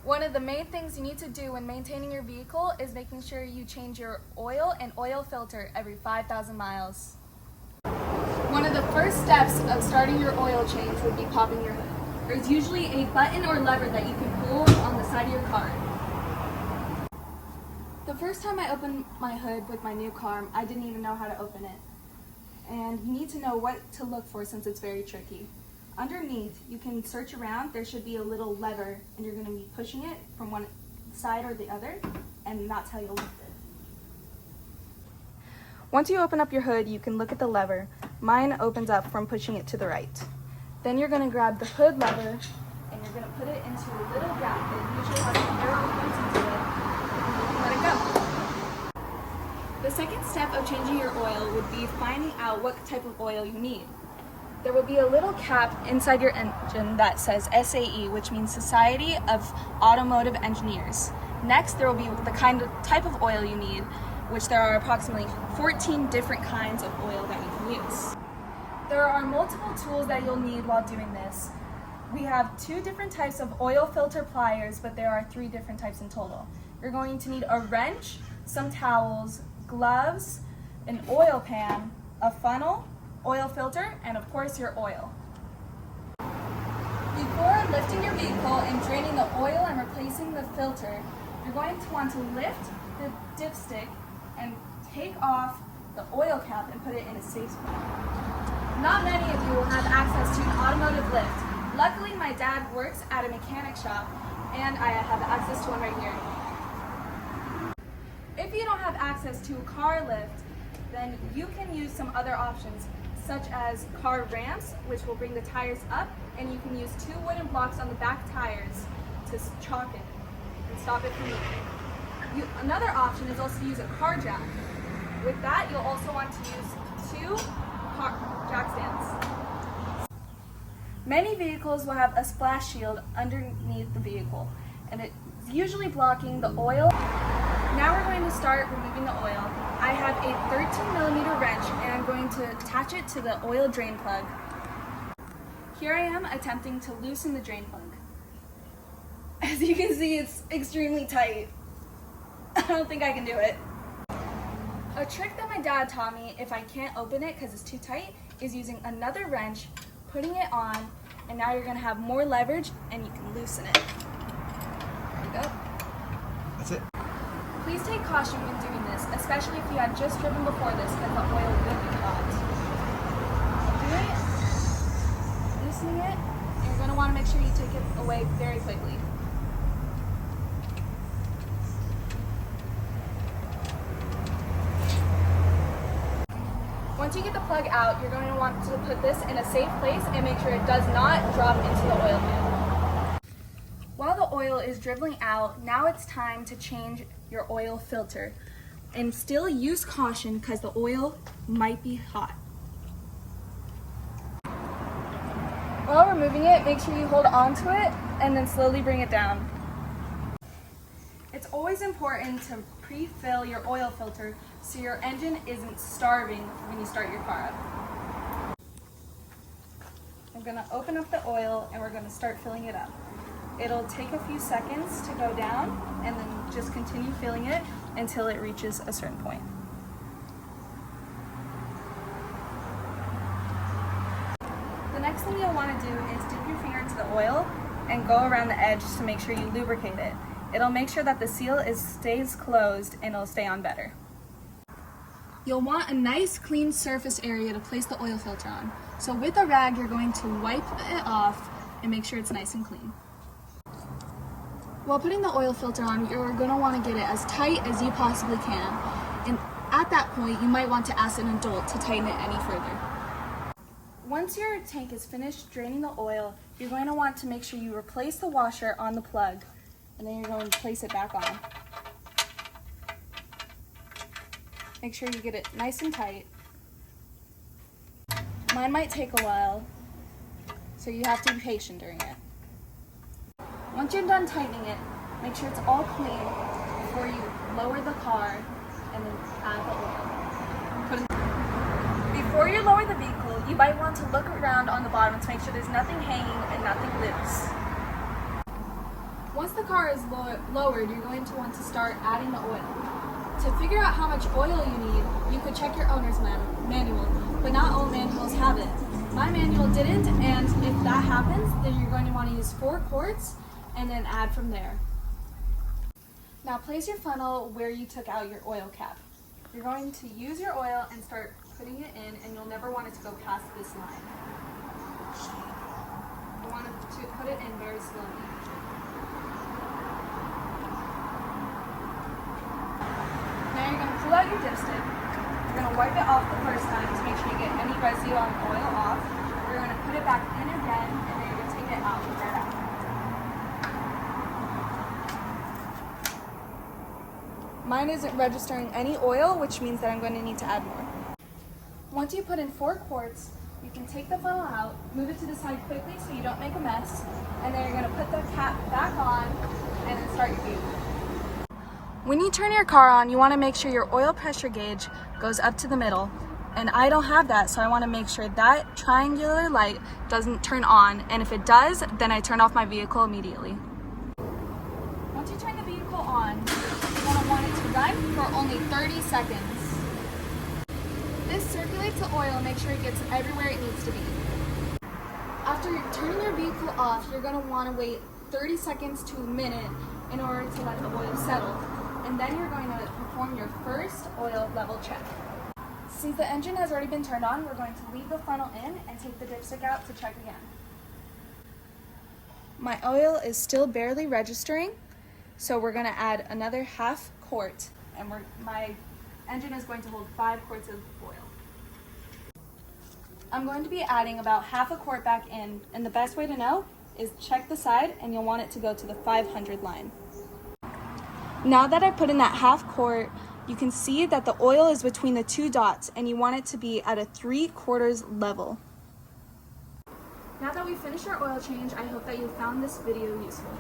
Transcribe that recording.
One of the main things you need to do when maintaining your vehicle is making sure you change your oil and oil filter every 5,000 miles. One of the first steps of starting your oil change would be popping your hood. There's usually a button or lever that you can pull on the side of your car. The first time I opened my hood with my new car, I didn't even know how to open it. And you need to know what to look for since it's very tricky. Underneath, you can search around. There should be a little lever, and you're going to be pushing it from one side or the other, and that's how you'll lift it. Once you open up your hood, you can look at the lever. Mine opens up from pushing it to the right. Then you're going to grab the hood lever, and you're going to put it into a little gap that usually has an arrow pointing to it, and let it go. The second step of changing your oil would be finding out what type of oil you need. There will be a little cap inside your engine that says SAE, which means Society of Automotive Engineers. Next, there will be the type of oil you need, which there are approximately 14 different kinds of oil that you can use. There are multiple tools that you'll need while doing this. We have 2 different types of oil filter pliers, but there are 3 different types in total. You're going to need a wrench, some towels, gloves, an oil pan, a funnel, oil filter, and of course your oil. Before lifting your vehicle and draining the oil and replacing the filter, you're going to want to lift the dipstick and take off the oil cap and put it in a safe spot. Not many of you will have access to an automotive lift. Luckily, my dad works at a mechanic shop and I have access to one right here. If you don't have access to a car lift, then you can use some other options, such as car ramps, which will bring the tires up, and you can use 2 wooden blocks on the back tires to chock it and stop it from moving. Another option is also to use a car jack. With that, you'll also want to use 2 car jack stands. Many vehicles will have a splash shield underneath the vehicle, and it's usually blocking the oil. Now we're going to start removing the oil. I have a 13mm wrench and I'm going to attach it to the oil drain plug. Here I am attempting to loosen the drain plug. As you can see, it's extremely tight. I don't think I can do it. A trick that my dad taught me if I can't open it because it's too tight is using another wrench, putting it on, and now you're going to have more leverage and you can loosen it. There you go. That's it. Please take caution when doing this, especially if you had just driven before this, because the oil will be hot. Do it, loosening it, and you're going to want to make sure you take it away very quickly. Once you get the plug out, you're going to want to put this in a safe place and make sure it does not drop into the oil pan. While the oil is dribbling out, now it's time to change your oil filter. And still use caution because the oil might be hot. While removing it, make sure you hold on to it and then slowly bring it down. It's always important to pre-fill your oil filter so your engine isn't starving when you start your car up. I'm going to open up the oil and we're going to start filling it up. It'll take a few seconds to go down and then just continue filling it until it reaches a certain point. The next thing you'll want to do is dip your finger into the oil and go around the edge to make sure you lubricate it. It'll make sure that the seal stays closed and it'll stay on better. You'll want a nice clean surface area to place the oil filter on. So with a rag, you're going to wipe it off and make sure it's nice and clean. While putting the oil filter on, you're going to want to get it as tight as you possibly can. And at that point, you might want to ask an adult to tighten it any further. Once your tank is finished draining the oil, you're going to want to make sure you replace the washer on the plug. And then you're going to place it back on. Make sure you get it nice and tight. Mine might take a while, so you have to be patient during it. Once you're done tightening it, make sure it's all clean before you lower the car and then add the oil. Before you lower the vehicle, you might want to look around on the bottom to make sure there's nothing hanging and nothing loose. Once the car is lowered, you're going to want to start adding the oil. To figure out how much oil you need, you could check your owner's manual, but not all manuals have it. My manual didn't, and if that happens, then you're going to want to use 4 quarts and then add from there. Now place your funnel where you took out your oil cap. You're going to use your oil and start putting it in, and you'll never want it to go past this line. You want to put it in very slowly. Now you're going to pull out your dipstick. You're going to wipe it off the first time to make sure you get any residue on the oil off. You're going to put it back in again, and then you're going to take it out right after. Mine isn't registering any oil, which means that I'm going to need to add more. Once you put in 4 quarts, you can take the funnel out, move it to the side quickly so you don't make a mess, and then you're going to put the cap back on and then start your vehicle. When you turn your car on, you want to make sure your oil pressure gauge goes up to the middle. And I don't have that, so I want to make sure that triangular light doesn't turn on, and if it does, then I turn off my vehicle immediately. Once you turn the vehicle on, you're going to want it to run for only 30 seconds. This circulates the oil and make sure it gets everywhere it needs to be. After turning your vehicle off, you're going to want to wait 30 seconds to a minute in order to let the oil settle. And then you're going to perform your first oil level check. Since the engine has already been turned on, we're going to leave the funnel in and take the dipstick out to check again. My oil is still barely registering, so we're going to add another half quart, and my engine is going to hold 5 quarts of oil. I'm going to be adding about half a quart back in, and the best way to know is check the side, and you'll want it to go to the 500 line. Now that I put in that half quart, you can see that the oil is between the 2 dots, and you want it to be at a 3/4 level. Now that we've finished our oil change, I hope that you found this video useful.